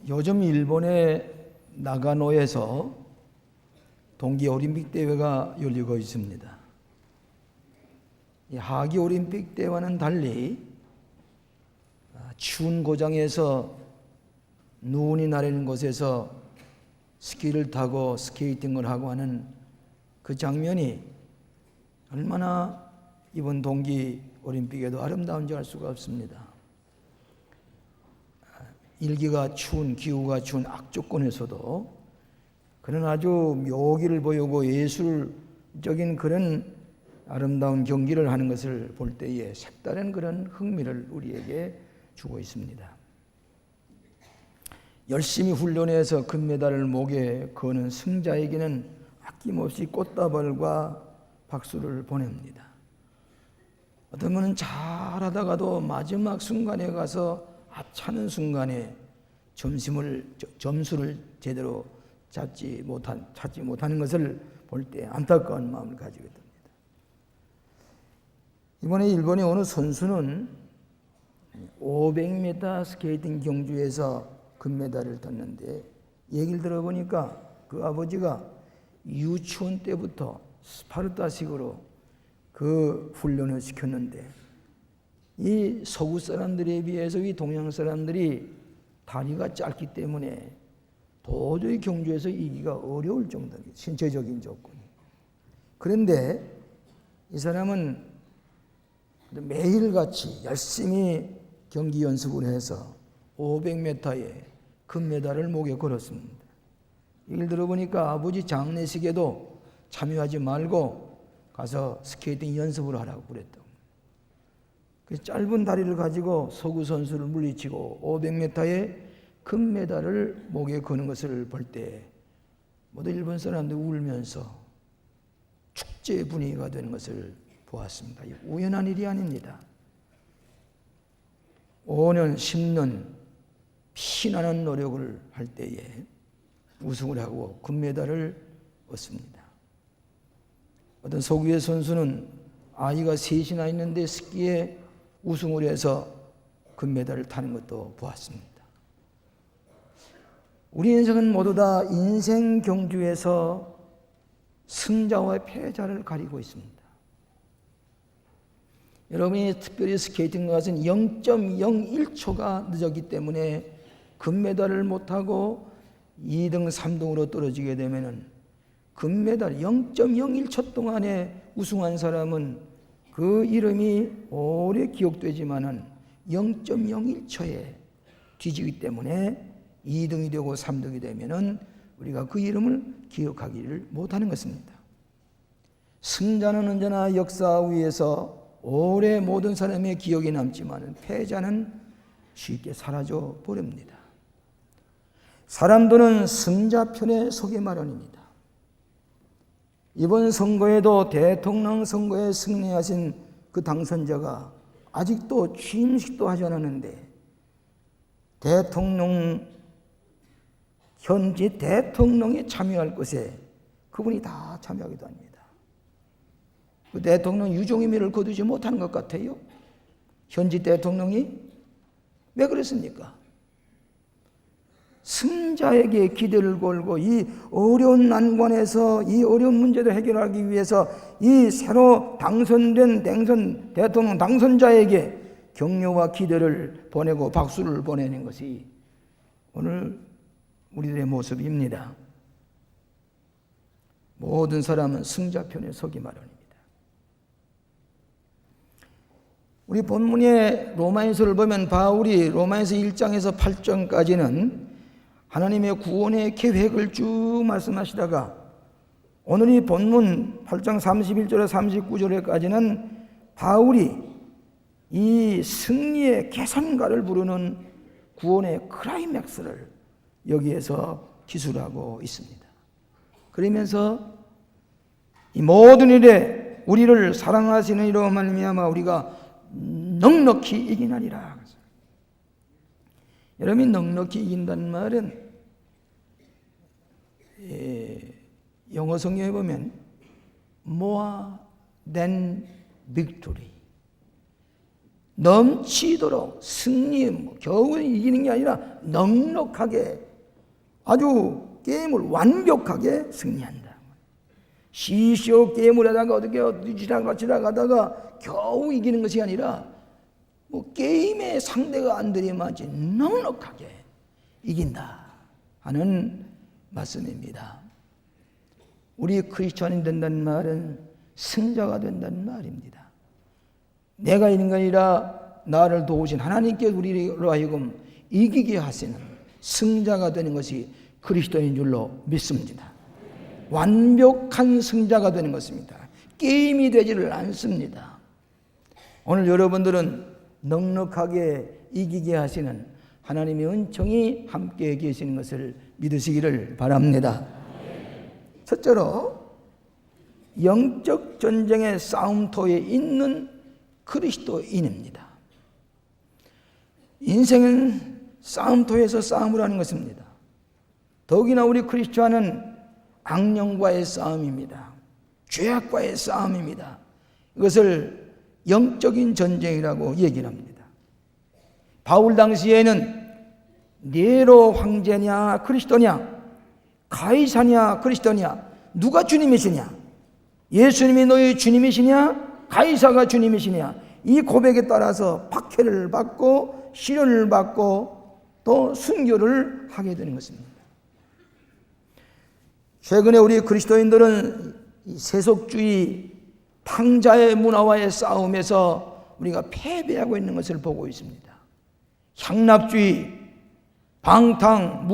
요즘 일본의 나가노에서 동계올림픽 대회가 열리고 있습니다. 이 하계올림픽 대회와는 달리 추운 고장에서 눈이 내리는 곳에서 스키를 타고 스케이팅을 하고 하는 그 장면이 얼마나 이번 동계올림픽에도 아름다운지 알 수가 없습니다. 일기가 추운, 기후가 추운 악조건에서도 그런 아주 묘기를 보이고 예술적인 그런 아름다운 경기를 하는 것을 볼 때에 색다른 그런 흥미를 우리에게 주고 있습니다. 열심히 훈련해서 금메달을 목에 거는 승자에게는 아낌없이 꽃다발과 박수를 보냅니다. 어떤 분은 잘하다가도 마지막 순간에 가서 합차는 순간에 점수를 제대로 찾지 못하는 것을 볼 때 안타까운 마음을 가지게 됩니다. 이번에 일본의 어느 선수는 500m 스케이팅 경주에서 금메달을 땄는데 얘기를 들어보니까 그 아버지가 유치원 때부터 스파르타식으로 그 훈련을 시켰는데 이 서구 사람들에 비해서 이 동양 사람들이 다리가 짧기 때문에 도저히 경주에서 이기기가 어려울 정도의 신체적인 조건이. 그런데 이 사람은 매일같이 열심히 경기 연습을 해서 500m에 금메달을 목에 걸었습니다. 얘기를 들어보니까 아버지 장례식에도 참여하지 말고 가서 스케이팅 연습을 하라고 그랬다고. 짧은 다리를 가지고 서구 선수를 물리치고 500m에 금메달을 목에 거는 것을 볼 때 모두 일본 사람들이 울면서 축제 분위기가 되는 것을 보았습니다. 우연한 일이 아닙니다. 5년, 10년 피나는 노력을 할 때에 우승을 하고 금메달을 얻습니다. 어떤 서구의 선수는 아이가 셋이나 있는데 스키에 우승을 해서 금메달을 타는 것도 보았습니다. 우리 인생은 모두 다 인생 경주에서 승자와 패자를 가리고 있습니다. 여러분이 특별히 스케이팅 것은 0.01초가 늦었기 때문에 금메달을 못하고 2등, 3등으로 떨어지게 되면 금메달 0.01초 동안에 우승한 사람은 그 이름이 오래 기억되지만은 0.01초에 뒤지기 때문에 2등이 되고 3등이 되면은 우리가 그 이름을 기억하기를 못하는 것입니다. 승자는 언제나 역사 위에서 오래 모든 사람의 기억에 남지만 패자는 쉽게 사라져 버립니다. 사람들은 승자 편에 서기 마련입니다. 이번 선거에도 대통령 선거에 승리하신 그 당선자가 아직도 취임식도 하지 않았는데 현지 대통령이 참여할 것에 그분이 다 참여하기도 합니다. 그 대통령 유종의미를 거두지 못하는 것 같아요. 현지 대통령이 왜 그랬습니까? 승자에게 기대를 걸고 이 어려운 난관에서 이 어려운 문제를 해결하기 위해서 이 새로 당선된 대통령 당선자에게 격려와 기대를 보내고 박수를 보내는 것이 오늘 우리들의 모습입니다. 모든 사람은 승자 편에 서기 마련입니다. 우리 본문의 로마인서를 보면 바울이 로마인서 1장에서 8장까지는 하나님의 구원의 계획을 쭉 말씀하시다가 오늘 이 본문 8장 31절에 39절에까지는 바울이 이 승리의 계산가를 부르는 구원의 클라이맥스를 여기에서 기술하고 있습니다. 그러면서 이 모든 일에 우리를 사랑하시는 이로 말미암아 우리가 넉넉히 이기나니라. 여러분이 넉넉히 이긴다는 말은 영어 성경에 보면 more than victory, 넘치도록 승리, 겨우 이기는 게 아니라 넉넉하게 아주 게임을 완벽하게 승리한다. 시시오 게임을 하다가 어떻게 지나가다가 겨우 이기는 것이 아니라 게임의 상대가 안 들이마치 넉넉하게 이긴다 하는 말씀입니다. 우리 크리스천이 된다는 말은 승자가 된다는 말입니다. 내가 있는 게 아니라 나를 도우신 하나님께 우리로 하여금 이기게 하시는 승자가 되는 것이 그리스도인 줄로 믿습니다. 완벽한 승자가 되는 것입니다. 게임이 되지를 않습니다. 오늘 여러분들은 넉넉하게 이기게 하시는 하나님의 은총이 함께 계시는 것을 믿으시기를 바랍니다. 첫째로 영적 전쟁의 싸움터에 있는 그리스도인입니다. 인생은 싸움터에서 싸움을 하는 것입니다. 더욱이나 우리 그리스도인은 악령과의 싸움입니다. 죄악과의 싸움입니다. 이것을 영적인 전쟁이라고 얘기를 합니다. 바울 당시에는 네로 황제냐 그리스도냐, 가이사냐 그리스도냐, 누가 주님이시냐, 예수님이 너희 주님이시냐 가이사가 주님이시냐, 이 고백에 따라서 박해를 받고 시련을 받고 또 순교를 하게 되는 것입니다. 최근에 우리 그리스도인들은 이 세속주의 탕자의 문화와의 싸움에서 우리가 패배하고 있는 것을 보고 있습니다. 향락주의, 방탕,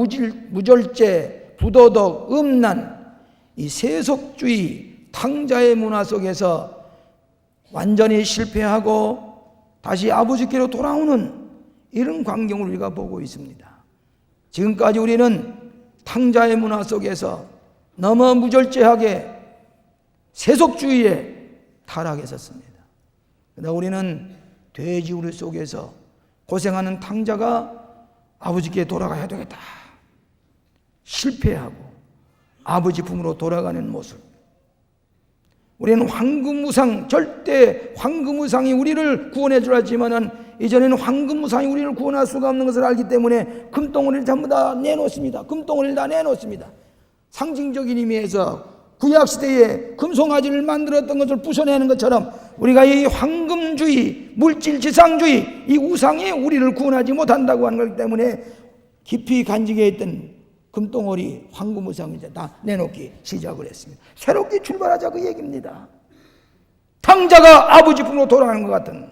무절제, 부도덕, 음란, 이 세속주의 탕자의 문화 속에서 완전히 실패하고 다시 아버지께로 돌아오는 이런 광경을 우리가 보고 있습니다. 지금까지 우리는 탕자의 문화 속에서 너무 무절제하게 세속주의에 타락했었습니다. 그러나 우리는 돼지우리 속에서 고생하는 탕자가 아버지께 돌아가야 되겠다, 실패하고 아버지 품으로 돌아가는 모습. 우리는 황금무상, 절대 황금무상이 우리를 구원해 주라 했지만은 이전에는 황금무상이 우리를 구원할 수가 없는 것을 알기 때문에 금덩어리를 전부 다 내놓습니다. 금덩어리를 다 내놓습니다. 상징적인 의미에서 구약시대에 금송아지를 만들었던 것을 부숴내는 것처럼 우리가 이 황금주의, 물질지상주의, 이 우상에 우리를 구원하지 못한다고 하는 것 때문에 깊이 간직해 있던 금덩어리, 황금우상을 이제 다 내놓기 시작을 했습니다. 새롭게 출발하자 그 얘기입니다. 탕자가 아버지 품으로 돌아가는 것 같은,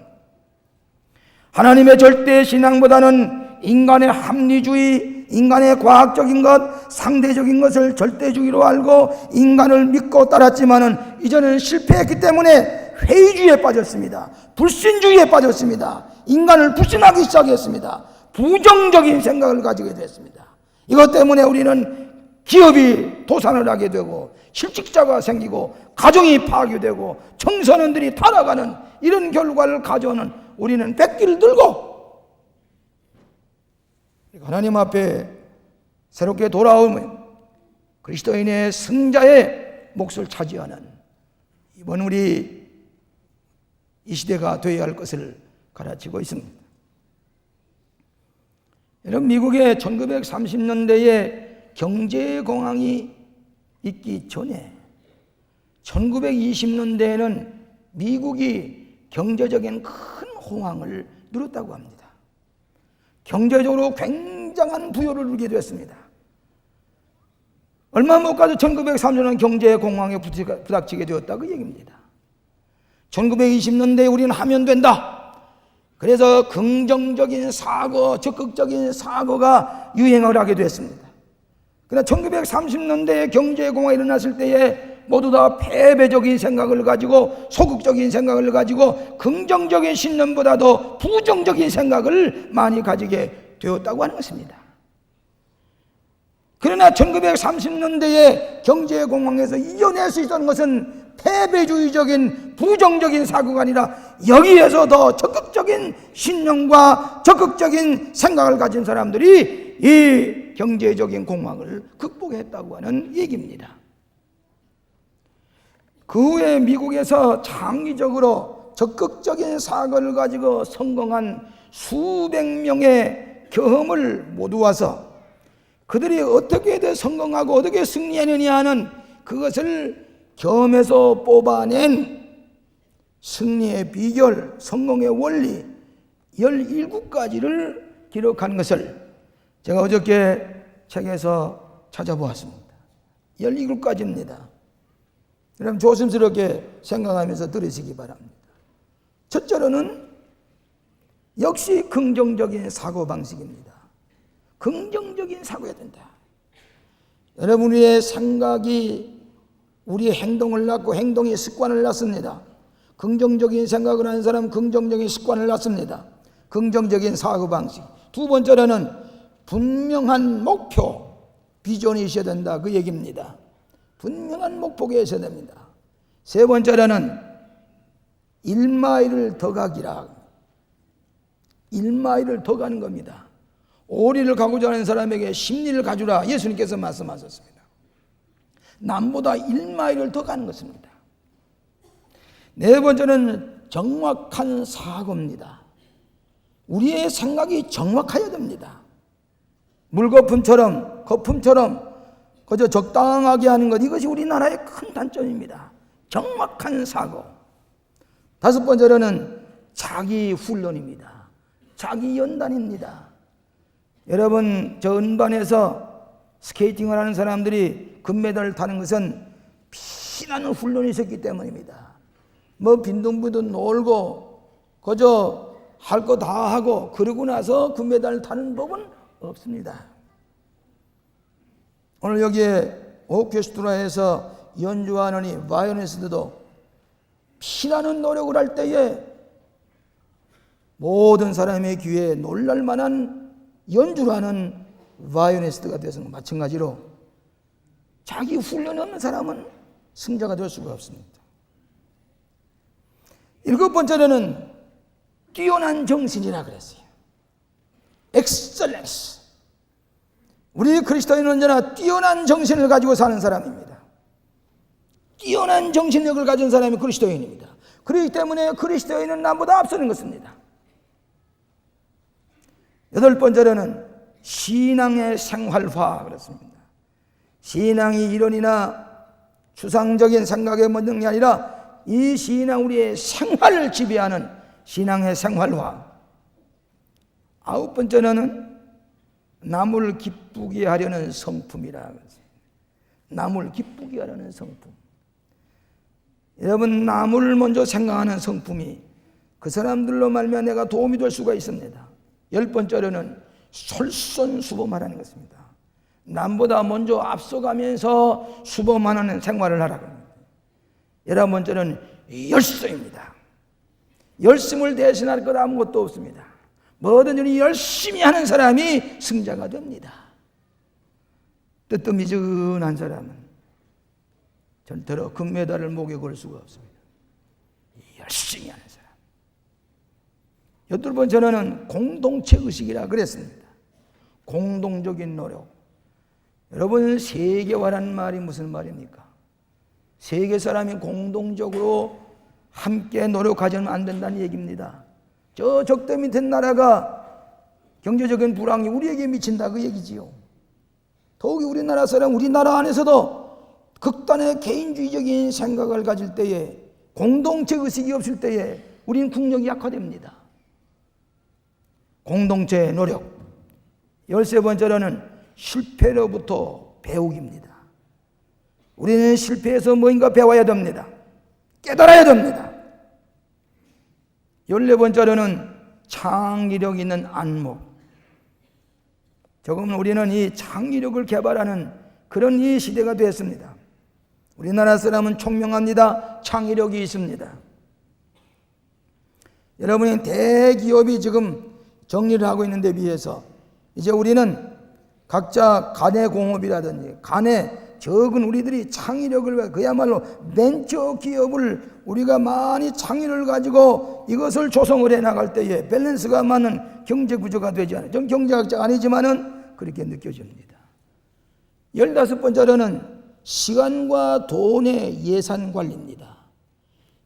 하나님의 절대 신앙보다는 인간의 합리주의, 인간의 과학적인 것, 상대적인 것을 절대주의로 알고 인간을 믿고 따랐지만은 이제는 실패했기 때문에 회의주의에 빠졌습니다. 불신주의에 빠졌습니다. 인간을 불신하기 시작했습니다. 부정적인 생각을 가지게 됐습니다. 이것 때문에 우리는 기업이 도산을 하게 되고 실직자가 생기고 가정이 파괴되고 청소년들이 타락하는 이런 결과를 가져오는, 우리는 백기를 들고 하나님 앞에 새롭게 돌아오면 그리스도인의 승자의 몫을 차지하는 이번 우리 이 시대가 되어야 할 것을 가르치고 있습니다. 여러분, 미국의 1930년대에 경제공황이 있기 전에 1920년대에는 미국이 경제적인 큰 호황을 누렸다고 합니다. 경제적으로 굉장한 부여를 누리게 됐습니다. 얼마 못 가도 1930년 경제공황에 부닥치게 되었다 그 얘기입니다. 1920년대에 우리는 하면 된다, 그래서 긍정적인 사고, 적극적인 사고가 유행을 하게 됐습니다. 그러나 1930년대에 경제공황이 일어났을 때에 모두 다 패배적인 생각을 가지고, 소극적인 생각을 가지고 긍정적인 신념보다도 부정적인 생각을 많이 가지게 되었다고 하는 것입니다. 그러나 1930년대에 경제공황에서 이겨낼 수 있었던 것은 패배주의적인 부정적인 사고가 아니라 여기에서 더 적극적인 신념과 적극적인 생각을 가진 사람들이 이 경제적인 공황을 극복했다고 하는 얘기입니다. 그 후에 미국에서 장기적으로 적극적인 사고를 가지고 성공한 수백 명의 경험을 모두와서 그들이 어떻게 성공하고 어떻게 승리하느냐 하는 그것을 경험에서 뽑아낸 승리의 비결, 성공의 원리 17가지를 기록한 것을 제가 어저께 책에서 찾아보았습니다. 17가지입니다. 여러분 조심스럽게 생각하면서 들으시기 바랍니다. 첫째로는 역시 긍정적인 사고방식입니다. 긍정적인 사고야 된다. 여러분, 우리의 생각이 우리의 행동을 낳고 행동이 습관을 낳습니다. 긍정적인 생각을 하는 사람은 긍정적인 습관을 낳습니다. 긍정적인 사고방식. 두 번째로는 분명한 목표, 비전이 있어야 된다, 그 얘기입니다. 분명한 목표가 있어야 됩니다. 세 번째로는 1마일을 더 가기라. 1마일을 더 가는 겁니다. 5리를 가고자 하는 사람에게 10리를 가주라, 예수님께서 말씀하셨습니다. 남보다 1마일을 더 가는 것입니다. 네 번째는 정확한 사고입니다. 우리의 생각이 정확해야 됩니다. 물거품처럼 거품처럼 그저 적당하게 하는 것, 이것이 우리나라의 큰 단점입니다. 정확한 사고. 다섯 번째로는 자기 훈련입니다. 자기 연단입니다. 여러분, 저 은반에서 스케이팅을 하는 사람들이 금메달을 타는 것은 피나는 훈련이 있었기 때문입니다. 뭐 빈둥빈둥 놀고 그저 할 거 다 하고 그러고 나서 금메달을 타는 법은 없습니다. 오늘 여기에 오케스트라에서 연주하는 이 바이올리니스트도 피나는 노력을 할 때에 모든 사람의 귀에 놀랄만한 연주를 하는 바이올리니스트가 되어서 마찬가지로 자기 훈련이 없는 사람은 승자가 될 수가 없습니다. 일곱 번째로는 뛰어난 정신이라 그랬어요. 엑셀런스. 우리 그리스도인은 언제나 뛰어난 정신을 가지고 사는 사람입니다. 뛰어난 정신력을 가진 사람이 그리스도인입니다. 그렇기 때문에 그리스도인은 남보다 앞서는 것입니다. 여덟 번째로는 신앙의 생활화 그렇습니다. 신앙이 이론이나 추상적인 생각의 문제가 아니라 이 신앙, 우리의 생활을 지배하는 신앙의 생활화. 아홉 번째는 남을 기쁘게 하려는 성품이라. 남을 기쁘게 하려는 성품. 여러분, 남을 먼저 생각하는 성품이 그 사람들로 말미암아 내가 도움이 될 수가 있습니다. 열 번째로는 솔선수범하라는 것입니다. 남보다 먼저 앞서가면서 수범하는 생활을 하라고 합니다. 열한 번째는 열심입니다. 열심을 대신할 것 아무것도 없습니다. 뭐든지 열심히 하는 사람이 승자가 됩니다. 뜨뜻미지근한 사람은 절대로 금메달을 목에 걸 수가 없습니다. 열심히 하는 사람. 여덟 번째는 공동체 의식이라 그랬습니다. 공동적인 노력. 여러분, 세계화라는 말이 무슨 말입니까? 세계 사람이 공동적으로 함께 노력하지는 안 된다는 얘기입니다. 저 적대 밑에 나라가 경제적인 불황이 우리에게 미친다, 그 얘기지요. 더욱이 우리나라 사람, 우리나라 안에서도 극단의 개인주의적인 생각을 가질 때에, 공동체 의식이 없을 때에 우리는 국력이 약화됩니다. 공동체 노력. 열세 번째로는 실패로부터 배우기입니다. 우리는 실패해서 뭔가 배워야 됩니다. 깨달아야 됩니다. 14번째로는 창의력 있는 안목. 조금 우리는 이 창의력을 개발하는 그런 이 시대가 됐습니다. 우리나라 사람은 총명합니다. 창의력이 있습니다. 여러분이 대기업이 지금 정리를 하고 있는 데 비해서 이제 우리는 각자 가내 공업이라든지 가내 적은 우리들이 창의력을, 그야말로 벤처 기업을 우리가 많이 창의를 가지고 이것을 조성을 해 나갈 때에 밸런스가 맞는 경제 구조가 되지 않아요. 전 경제학자가 아니지만은 그렇게 느껴집니다. 15번째로는 시간과 돈의 예산 관리입니다.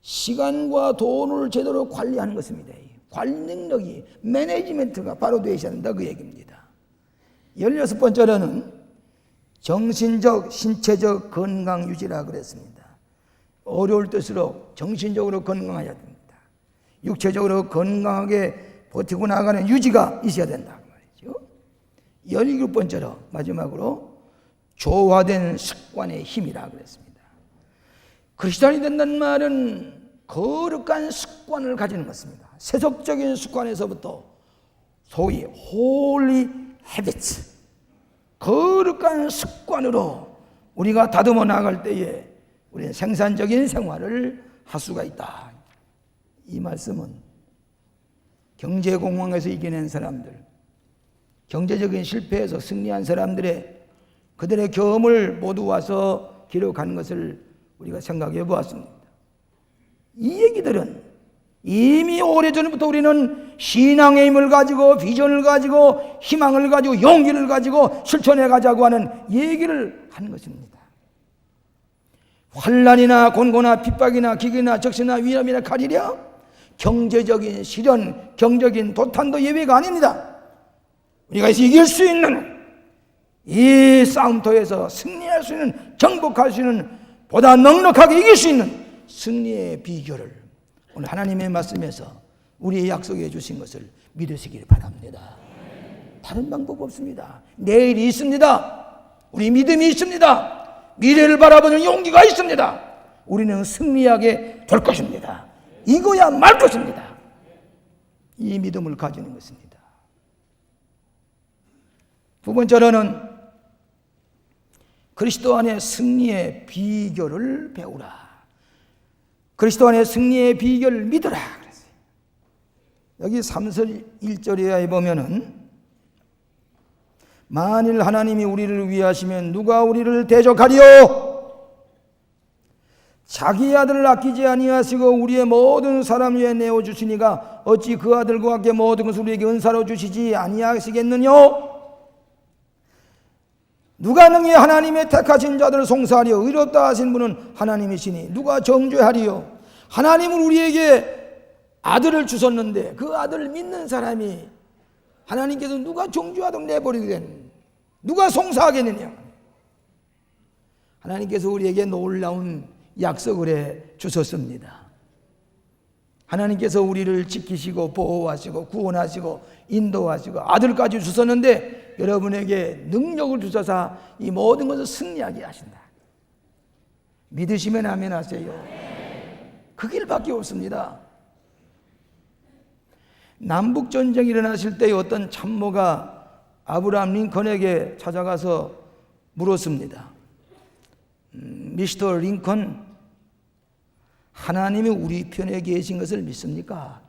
시간과 돈을 제대로 관리하는 것입니다. 관리 능력이, 매니지먼트가 바로 되셔야 된다, 그 얘기입니다. 16번째로는 정신적, 신체적 건강 유지라 그랬습니다. 어려울 때일수록 정신적으로 건강해야 됩니다. 육체적으로 건강하게 버티고 나가는 유지가 있어야 된다 말이죠. 17번째로 마지막으로 조화된 습관의 힘이라 그랬습니다. 그리스도인이 된다는 말은 거룩한 습관을 가지는 것입니다. 세속적인 습관에서부터 소위 holy habits, 거룩한 습관으로 우리가 다듬어 나갈 때에 우리는 생산적인 생활을 할 수가 있다. 이 말씀은 경제공황에서 이겨낸 사람들, 경제적인 실패에서 승리한 사람들의 그들의 경험을 모두 와서 기록하는 것을 우리가 생각해 보았습니다. 이 얘기들은 이미 오래전부터 우리는 신앙의 힘을 가지고 비전을 가지고 희망을 가지고 용기를 가지고 실천해 가자고 하는 얘기를 하는 것입니다. 환난이나 곤고나 핍박이나 기근이나 적신이나 위험이나 칼이랴, 경제적인 시련, 경제적인 도탄도 예외가 아닙니다. 우리가 이길 수 있는 이 싸움터에서 승리할 수 있는, 정복할 수 있는, 보다 넉넉하게 이길 수 있는 승리의 비결을 오늘 하나님의 말씀에서 우리의 약속해 주신 것을 믿으시길 바랍니다. 다른 방법 없습니다. 내일이 있습니다. 우리 믿음이 있습니다. 미래를 바라보는 용기가 있습니다. 우리는 승리하게 될 것입니다. 이거야 말 것입니다. 이 믿음을 가지는 것입니다. 두 번째로는 그리스도 안에 승리의 비결을 배우라. 그리스도 안에 승리의 비결을 믿으라 그랬어요. 여기 3절 1절에 보면은 만일 하나님이 우리를 위하시면 누가 우리를 대적하리요? 자기 아들을 아끼지 아니하시고 우리의 모든 사람 위에 내어주시니가 어찌 그 아들과 함께 모든 것을 우리에게 은사로 주시지 아니하시겠느냐? 누가 능히 하나님의 택하신 자들을 송사하리요? 의롭다 하신 분은 하나님이시니 누가 정죄하리요? 하나님은 우리에게 아들을 주셨는데 그 아들을 믿는 사람이 하나님께서 누가 정죄하도록 내버리겠느냐? 누가 송사하겠느냐? 하나님께서 우리에게 놀라운 약속을 해 주셨습니다. 하나님께서 우리를 지키시고 보호하시고 구원하시고 인도하시고 아들까지 주셨는데 여러분에게 능력을 주셔서 이 모든 것을 승리하게 하신다. 믿으시면 아멘 하세요. 그 길밖에 없습니다. 남북전쟁이 일어났을 때 어떤 참모가 아브라함 링컨에게 찾아가서 물었습니다. 미스터 링컨, 하나님이 우리 편에 계신 것을 믿습니까?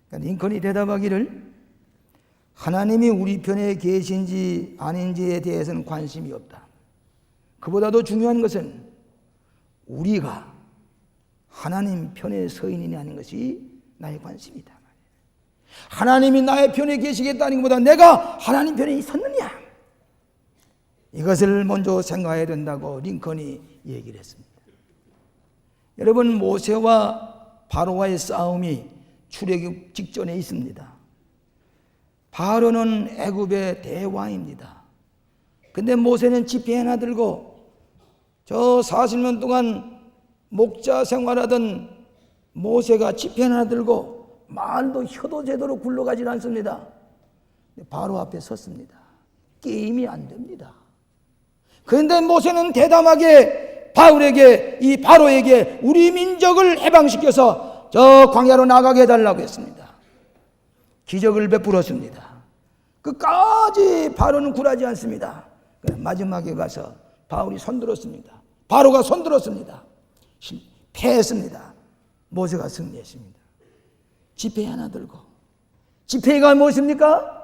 그러니까 링컨이 대답하기를 하나님이 우리 편에 계신지 아닌지에 대해서는 관심이 없다. 그보다도 중요한 것은 우리가 하나님 편에 서 있느냐 하는 것이 나의 관심이다. 하나님이 나의 편에 계시겠다는 것보다 내가 하나님 편에 섰느냐, 이것을 먼저 생각해야 된다고 링컨이 얘기를 했습니다. 여러분, 모세와 바로와의 싸움이 출애굽 직전에 있습니다. 바로는 애굽의 대왕입니다. 근데 모세는 지팡이 하나 들고 저 40년 동안 목자 생활하던 모세가 지팡이 하나 들고 말도 혀도 제대로 굴러가지 않습니다. 바로 앞에 섰습니다. 게임이 안 됩니다. 그런데 모세는 대담하게 이 바로에게 우리 민족을 해방시켜서 저 광야로 나가게 해달라고 했습니다. 기적을 베풀었습니다. 끝까지 바로는 굴하지 않습니다. 마지막에 가서 바울이 손들었습니다. 바로가 손들었습니다. 패했습니다. 모세가 승리했습니다. 지팡이 하나 들고. 지팡이가 무엇입니까?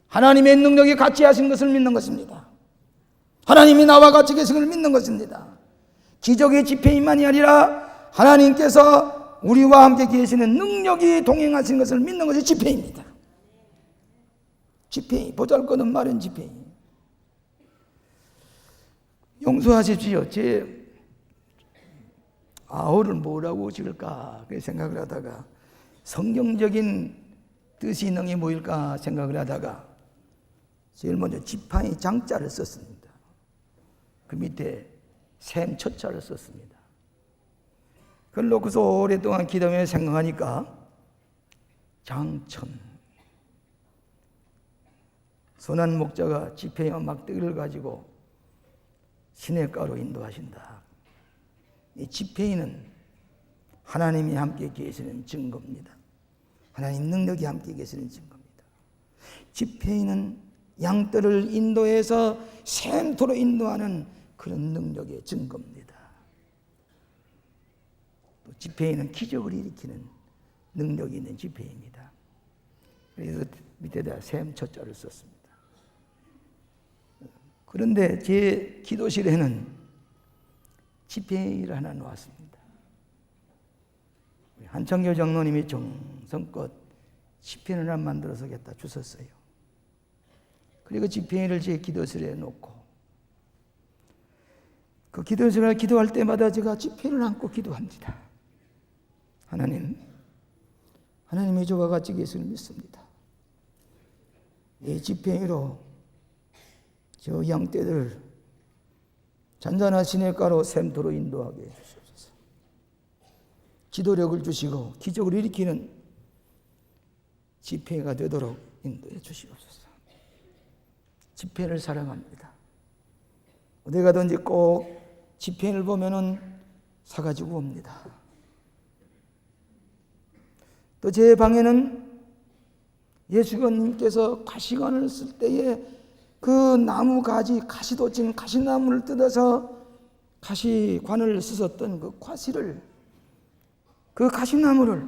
하나님의 능력이 같이 하신 것을 믿는 것입니다. 하나님이 나와 같이 계신 것을 믿는 것입니다. 기적의 지팡이만이 아니라 하나님께서 우리와 함께 계시는 능력이 동행하신 것을 믿는 것이 지팡이입니다. 지팡이, 보잘것없는 마른 지팡이. 용서하십시오. 제 아우를 뭐라고 지을까 생각을 하다가 성경적인 뜻이 있는 게 뭐일까 생각을 하다가 제일 먼저 지팡이 장자를 썼습니다. 그 밑에 샘 첫자를 썼습니다. 그걸 놓고서 오랫동안 기도하며 생각하니까 장천, 선한 목자가 지팡이와 막대기를 가지고 시냇가로 인도하신다. 이 지팡이는 하나님이 함께 계시는 증거입니다. 하나님 능력이 함께 계시는 증거입니다. 지팡이는 양떼를 인도해서 샘토로 인도하는 그런 능력의 증거입니다. 또 지팡이는 기적을 일으키는 능력이 있는 지팡이입니다. 그래서 밑에다 샘 첫자를 썼습니다. 그런데 제 기도실에는 지팡이를 하나 놓았습니다. 한창교 장로님이 정성껏 지팡이를 하나 만들어서 갖다 주셨어요. 그리고 지팡이를 제 기도실에 놓고 그 기도실에 기도할 때마다 제가 지팡이를 안고 기도합니다. 하나님이 저와 같이 계시를 믿습니다. 이 지팡이로 저 양떼들 잔잔한 시냇가로 샘토로 인도하게 해주시옵소서. 기도력을 주시고 기적을 일으키는 지팡이가 되도록 인도해 주시옵소서. 지팡이를 사랑합니다. 어디 가든지 꼭 지팡이를 보면은 사가지고 옵니다. 또 제 방에는 예수님께서 가시관을 쓸 때에 그 나무 가지, 가시돋친 가시나무를 뜯어서 가시관을 쓰셨던 그 과실을, 그 가시나무를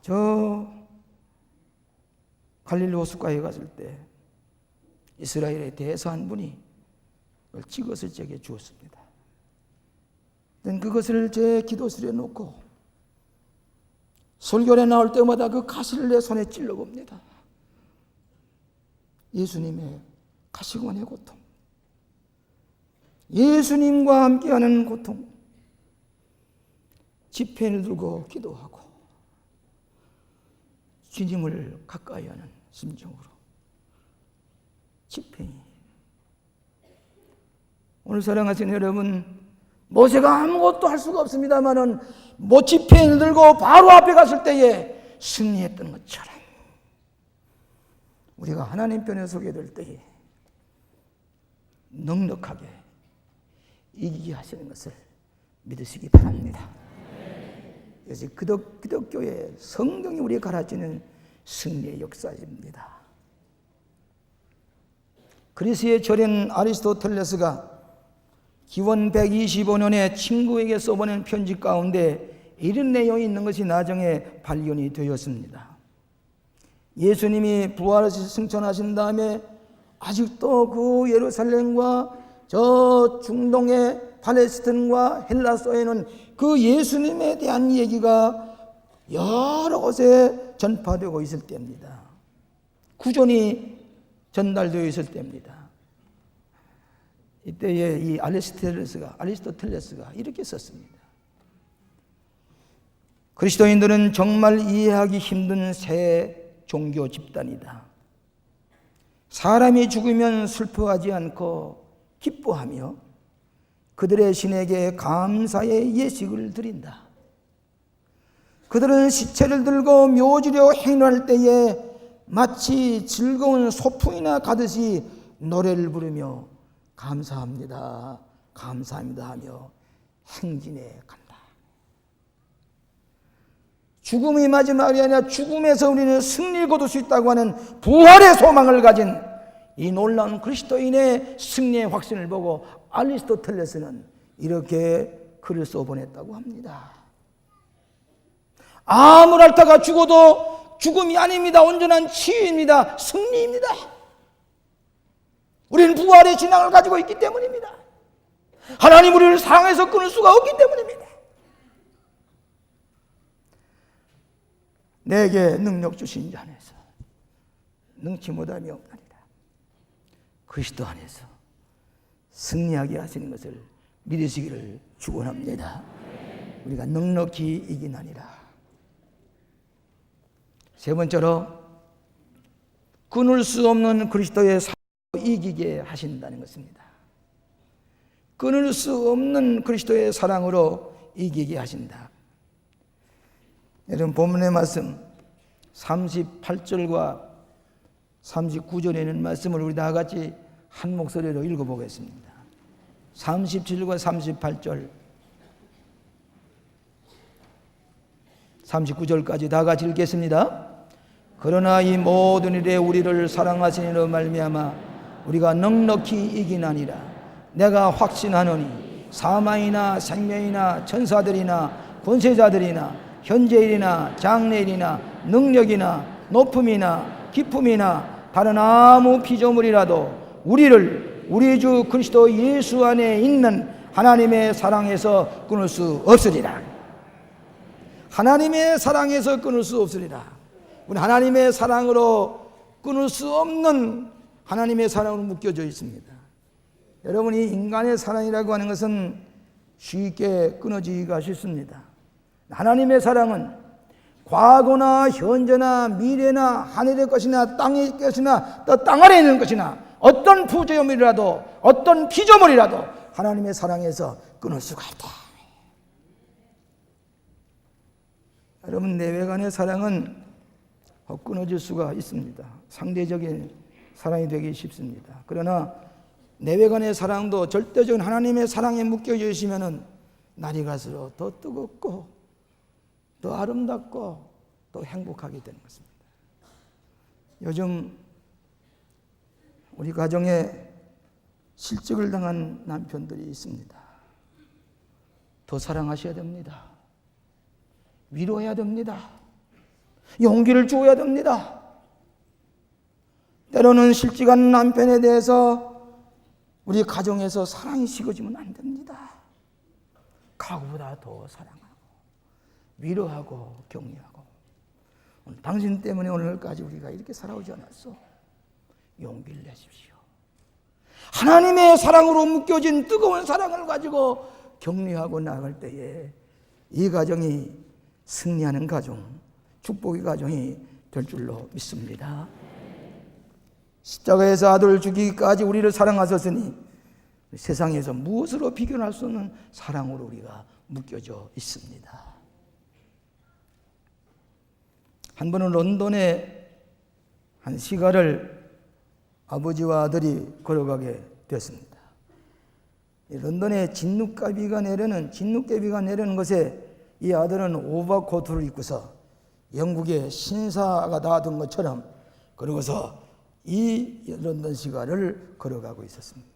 저 갈릴리 호숫가에 갔을 때 이스라엘의 대사 한 분이 그걸 찍었을 적에 주었습니다. 그것을 제 기도실에 놓고 설교에 나올 때마다 그 가시를 내 손에 찔러봅니다. 예수님의 가시관의 고통, 예수님과 함께하는 고통, 지팡이를 들고 기도하고 주님을 가까이 하는 심정으로 지팡이. 오늘 사랑하시는 여러분, 모세가 아무것도 할 수가 없습니다만은 지팡이를 들고 바로 앞에 갔을 때에 승리했던 것처럼 우리가 하나님 편에 서게 될 때에 넉넉하게 이기게 하시는 것을 믿으시기 바랍니다. 그래서 기독교의 성경이 우리에게 가르치는 승리의 역사입니다. 그리스의 절인 아리스토텔레스가 기원 125년에 친구에게 써보낸 편지 가운데 이런 내용이 있는 것이 나중에 발견이 되었습니다. 예수님이 부활하셔서 승천하신 다음에 아직도 그 예루살렘과 저 중동의 팔레스틴과 헬라소에는 그 예수님에 대한 얘기가 여러 곳에 전파되고 있을 때입니다. 구전이 전달되어 있을 때입니다. 이때에 이 아리스토텔레스가 이렇게 썼습니다. 그리스도인들은 정말 이해하기 힘든 새 종교 집단이다. 사람이 죽으면 슬퍼하지 않고 기뻐하며 그들의 신에게 감사의 예식을 드린다. 그들은 시체를 들고 묘지로 행렬할 때에 마치 즐거운 소풍이나 가듯이 노래를 부르며 감사합니다, 감사합니다 하며 행진해 간다. 죽음이 마지막이 아니라 죽음에서 우리는 승리를 거둘 수 있다고 하는 부활의 소망을 가진 이 놀라운 그리스도인의 승리의 확신을 보고 아리스토텔레스는 이렇게 글을 써보냈다고 합니다. 아무랄타가 죽어도 죽음이 아닙니다. 온전한 치유입니다. 승리입니다. 우리는 부활의 신앙을 가지고 있기 때문입니다. 하나님 우리를 상에서 끊을 수가 없기 때문입니다. 내게 능력 주신 자 안에서 능치 못함이 없나니라. 그리스도 안에서 승리하게 하시는 것을 믿으시기를 축원합니다. 우리가 넉넉히 이기나니라. 세 번째로 끊을 수 없는 그리스도의 사랑으로 이기게 하신다는 것입니다. 끊을 수 없는 그리스도의 사랑으로 이기게 하신다. 여러분 본문의 말씀 38절과 39절에 있는 말씀을 우리 다 같이 한 목소리로 읽어보겠습니다. 37절과 38절 39절까지 다 같이 읽겠습니다. 그러나 이 모든 일에 우리를 사랑하시니로 말미암아 우리가 넉넉히 이기나니라. 내가 확신하노니 사망이나 생명이나 천사들이나 권세자들이나 현재일이나 장래일이나 능력이나 높음이나 깊음이나 다른 아무 피조물이라도 우리를 우리 주 그리스도 예수 안에 있는 하나님의 사랑에서 끊을 수 없으리라. 하나님의 사랑에서 끊을 수 없으리라. 우리 하나님의 사랑으로 끊을 수 없는 하나님의 사랑으로 묶여져 있습니다. 여러분이 인간의 사랑이라고 하는 것은 쉽게 끊어지기가 쉽습니다. 하나님의 사랑은 과거나 현재나 미래나 하늘의 것이나 땅의 것이나 또 땅 아래에 있는 것이나 어떤 부조물이라도 어떤 피조물이라도 하나님의 사랑에서 끊을 수가 없다. 여러분 내외간의 사랑은 끊어질 수가 있습니다. 상대적인 사랑이 되기 쉽습니다. 그러나 내외간의 사랑도 절대적인 하나님의 사랑에 묶여져 있으면 날이 갈수록 더 뜨겁고 더 아름답고 더 행복하게 되는 것입니다. 요즘 우리 가정에 실직을 당한 남편들이 있습니다. 더 사랑하셔야 됩니다. 위로해야 됩니다. 용기를 주어야 됩니다. 때로는 실직한 남편에 대해서 우리 가정에서 사랑이 식어지면 안 됩니다. 가구보다 더 사랑하고 위로하고 격려하고 오늘 당신 때문에 오늘까지 우리가 이렇게 살아오지 않았어. 용기를 내십시오. 하나님의 사랑으로 묶여진 뜨거운 사랑을 가지고 격려하고 나아갈 때에 이 가정이 승리하는 가정, 축복의 가정이 될 줄로 믿습니다. 십자가에서 아들을 죽이기까지 우리를 사랑하셨으니 세상에서 무엇으로 비교할 수 없는 사랑으로 우리가 묶여져 있습니다. 한 번은 런던에 한 시가를 아버지와 아들이 걸어가게 됐습니다. 런던에 진눈깨비가 내리는 것에 이 아들은 오버코트를 입고서 영국의 신사가 나왔던 것처럼 그러고서 이 런던 시가를 걸어가고 있었습니다.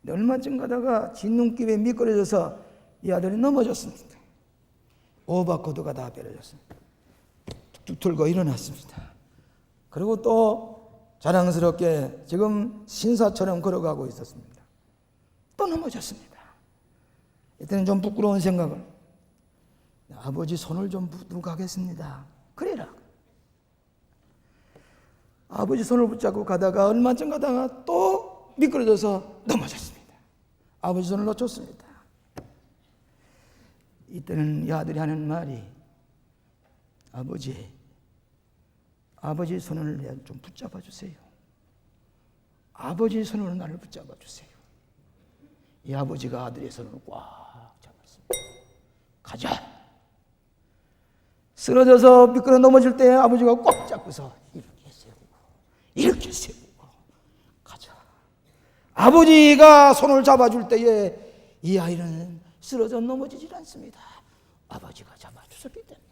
얼마쯤 가다가 진눈깨비에 미끄러져서 이 아들이 넘어졌습니다. 오버코트가 다 베려졌습니다. 툭툭 털고 일어났습니다. 그리고 또 자랑스럽게 지금 신사처럼 걸어가고 있었습니다. 또 넘어졌습니다. 이때는 좀 부끄러운 생각을 아버지 손을 좀 붙들고 가겠습니다. 그래라. 아버지 손을 붙잡고 가다가 얼마쯤 가다가 또 미끄러져서 넘어졌습니다. 아버지 손을 놓쳤습니다. 이때는 이 아들이 하는 말이 아버지 손을 좀 붙잡아 주세요. 아버지 손으로 나를 붙잡아 주세요. 이 아버지가 아들의 손을 꽉 잡았습니다. 가자. 쓰러져서 미끄러 넘어질 때 아버지가 꽉 잡고서 이렇게 세우고 가자. 아버지가 손을 잡아줄 때에 이 아이는 쓰러져 넘어지질 않습니다. 아버지가 잡아주셨기 때문입니다.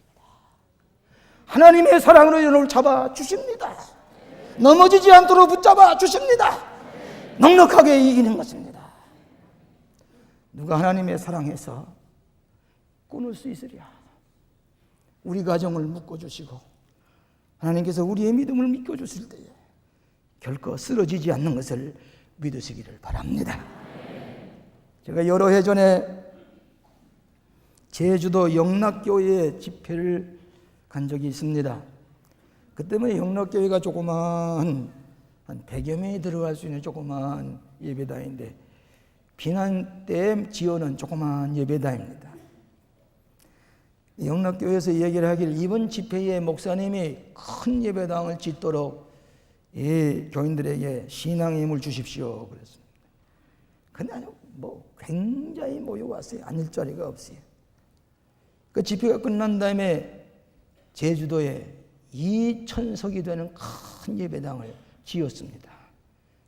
하나님의 사랑으로 여러분을 잡아주십니다. 넘어지지 않도록 붙잡아 주십니다. 넉넉하게 이기는 것입니다. 누가 하나님의 사랑에서 끊을 수 있으랴. 우리 가정을 묶어주시고 하나님께서 우리의 믿음을 믿겨주실 때에 결코 쓰러지지 않는 것을 믿으시기를 바랍니다. 제가 여러 해 전에 제주도 영락교회에 집회를 간 적이 있습니다. 그때는 영락교회가 조그만 한 100여 명이 들어갈 수 있는 조그만 예배당인데 비난 때 지어놓은 조그마한 예배당입니다. 영락교회에서 얘기를 하기를 이번 집회에 목사님이 큰 예배당을 짓도록 이 교인들에게 신앙의 힘을 주십시오 그랬습니다. 근데 아주 굉장히 모여왔어요. 앉을 자리가 없어요. 그 집회가 끝난 다음에 제주도에 2,000석이 되는 큰 예배당을 지었습니다.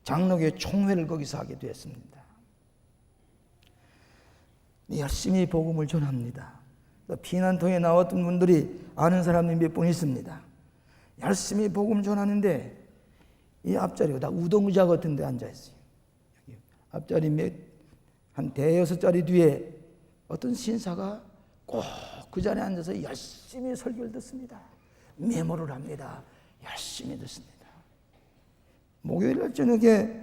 장로교 총회를 거기서 하게 되었습니다. 열심히 복음을 전합니다. 피난통에 나왔던 분들이 아는 사람이 몇 분 있습니다. 열심히 복음 전하는데 이 앞자리가 다 우동의자 같은 데 앉아있어요. 앞자리 한 대여섯 자리 뒤에 어떤 신사가 꼭 그 자리에 앉아서 열심히 설교를 듣습니다. 메모를 합니다. 열심히 듣습니다. 목요일 저녁에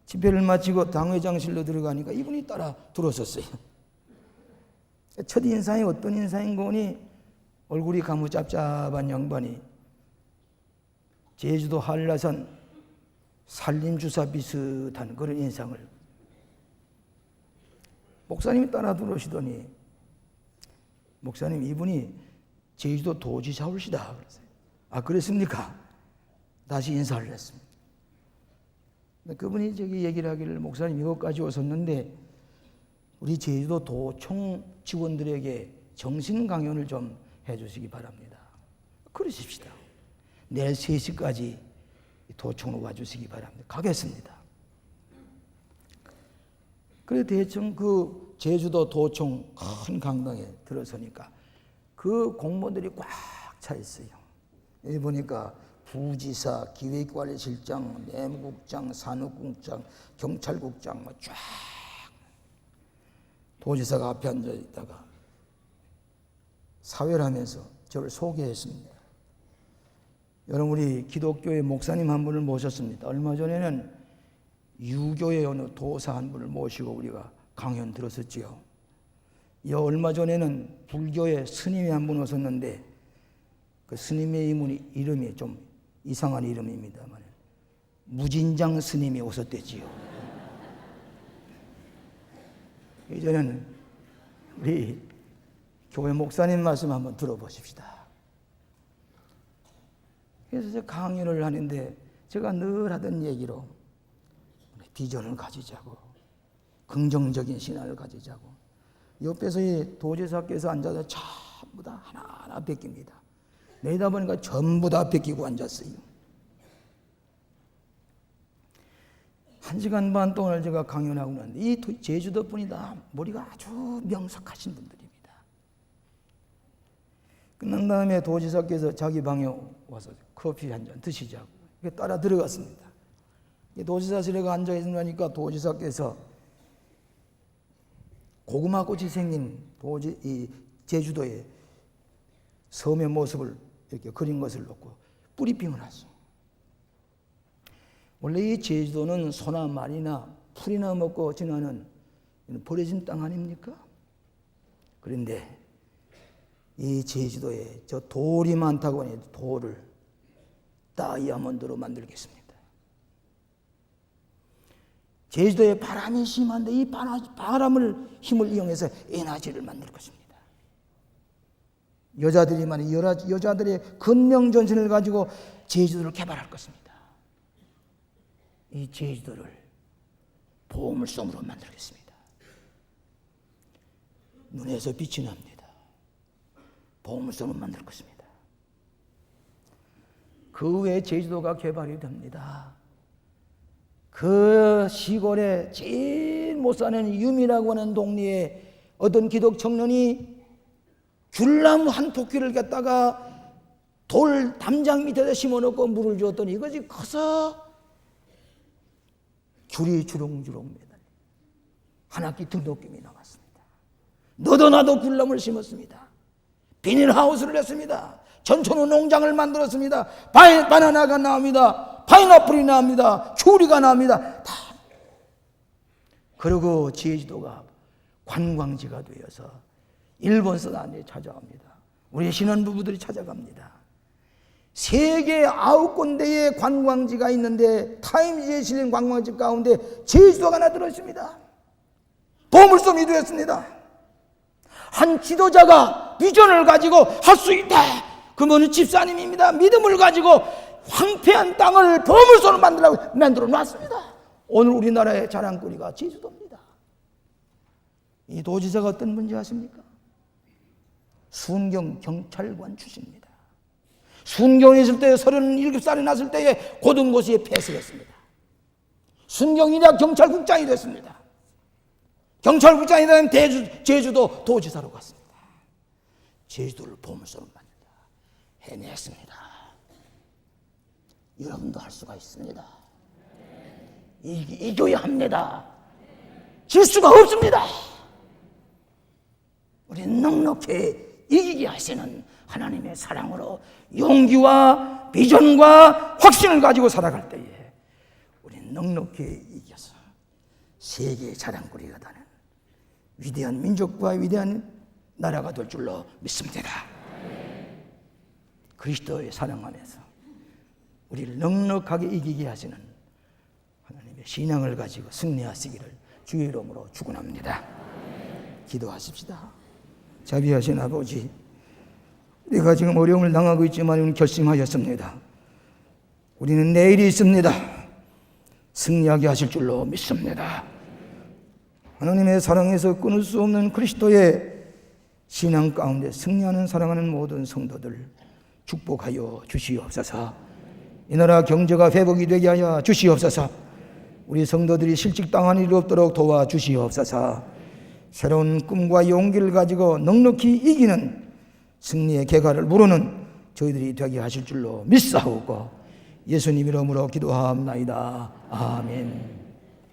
집회를 마치고 당회장실로 들어가니까 이분이 따라 들어섰어요. 첫 인상이 어떤 인상인가 보니 얼굴이 가무잡잡한 양반이 제주도 한라산 산림주사 비슷한 그런 인상을 목사님이 따라 들어오시더니 목사님 이분이 제주도 도지사울시다 그랬어요. 아 그랬습니까? 다시 인사를 했습니다. 그분이 저기 얘기를 하기를 목사님 이것까지 오셨는데 우리 제주도 도청 직원들에게 정신 강연을 좀 해주시기 바랍니다. 그러십시다. 내일 3시까지 도청으로 와주시기 바랍니다. 가겠습니다. 그래 대충 그 제주도 도청 큰 강당에 들어서니까 그 공무원들이 꽉 차 있어요. 여기 보니까 부지사, 기획관리실장, 내무국장, 산업국장, 경찰국장 쫙 도지사가 앞에 앉아 있다가 사회를 하면서 저를 소개했습니다. 여러분 우리 기독교의 목사님 한 분을 모셨습니다. 얼마 전에는 유교의 어느 도사 한 분을 모시고 우리가 강연 들었었지요. 얼마 전에는 불교의 스님이 한 분 오셨는데 그 스님의 이름이 좀 이상한 이름입니다만 무진장 스님이 오셨댔지요. 이제는 우리 교회 목사님 말씀 한번 들어보십시다. 그래서 제가 강연을 하는데 제가 늘 하던 얘기로 비전을 가지자고 긍정적인 신앙을 가지자고 옆에서 이 도지사께서 앉아서 전부 다 하나하나 베낍니다. 내다보니까 전부 다 베끼고 앉았어요. 1시간 반 동안 제가 강연하고 있는데 이 제주도 분이 다 머리가 아주 명석하신 분들입니다. 끝난 다음에 도지사께서 자기 방에 와서 커피 한 잔 드시자고 따라 들어갔습니다. 도지사실에 앉아 있으니까 도지사께서 고구마꽃이 생긴 이 제주도의 섬의 모습을 이렇게 그린 것을 놓고 뿌리핑을 하죠. 원래 이 제주도는 소나 말이나 풀이나 먹고 지나는 버려진 땅 아닙니까? 그런데 이 제주도에 저 돌이 많다고 하니 돌을 다이아몬드로 만들겠습니다. 제주도에 바람이 심한데 이 바람을 힘을 이용해서 에너지를 만들 것입니다. 여자들의 근명전신을 가지고 제주도를 개발할 것입니다. 이 제주도를 보물섬으로 만들겠습니다. 눈에서 빛이 납니다. 보물섬을 만들 것입니다. 그 후에 제주도가 개발이 됩니다. 그 시골에 제일 못 사는 유미라고 하는 동네에 어떤 기독 청년이 귤나무 한 포기를 갖다가 돌 담장 밑에다 심어놓고 물을 주었더니 이것이 커서 귤이 주렁주렁 매달려 한 학기 등록금이 나왔습니다. 너도 나도 귤나무를 심었습니다. 비닐하우스를 했습니다. 전천후 농장을 만들었습니다. 바나나가 나옵니다. 파인애플이 나옵니다. 귤이가 나옵니다. 다. 그리고 제주도가 관광지가 되어서 일본 사람들이 찾아갑니다. 우리 신혼부부들이 찾아갑니다. 세계 9군데의 관광지가 있는데 타임지에 실린 관광지 가운데 제주도가 하나 들어있습니다. 보물섬이 되었습니다. 한 지도자가 비전을 가지고 할 수 있다. 그분은 집사님입니다. 믿음을 가지고 황폐한 땅을 보물섬으로 만들어 놨습니다. 오늘 우리나라의 자랑거리가 제주도입니다. 이 도지사가 어떤 분인지 아십니까? 순경 경찰관 출신입니다. 순경에 있을 때 37살이 났을 때에 고등고시에 패스했습니다. 순경이라 경찰국장이 됐습니다. 경찰국장이 되면 제주도 도지사로 갔습니다. 제주도를 보물섬으로 만든다. 해냈습니다. 여러분도 할 수가 있습니다. 이겨야 합니다. 질 수가 없습니다. 우리 넉넉히 이기게 하시는 하나님의 사랑으로 용기와 비전과 확신을 가지고 살아갈 때에 우리 넉넉히 이겨서 세계의 자랑거리가 되는 위대한 민족과 위대한 나라가 될 줄로 믿습니다. 그리스도의 사랑 안에서 우리를 넉넉하게 이기게 하시는 하나님의 신앙을 가지고 승리하시기를 주의 이름으로 축원합니다. 기도하십시다. 자비하신 아버지, 우리가 지금 어려움을 당하고 있지만 우리는 결심하였습니다. 우리는 내일이 있습니다. 승리하게 하실 줄로 믿습니다. 하나님의 사랑에서 끊을 수 없는 그리스도의 신앙 가운데 승리하는 사랑하는 모든 성도들 축복하여 주시옵소서. 이 나라 경제가 회복이 되게 하여 주시옵소서. 우리 성도들이 실직당한 일이 없도록 도와주시옵소서. 새로운 꿈과 용기를 가지고 넉넉히 이기는 승리의 계가를 부르는 저희들이 되게 하실 줄로 믿사오고 예수님 이름으로 기도하옵나이다. 아멘.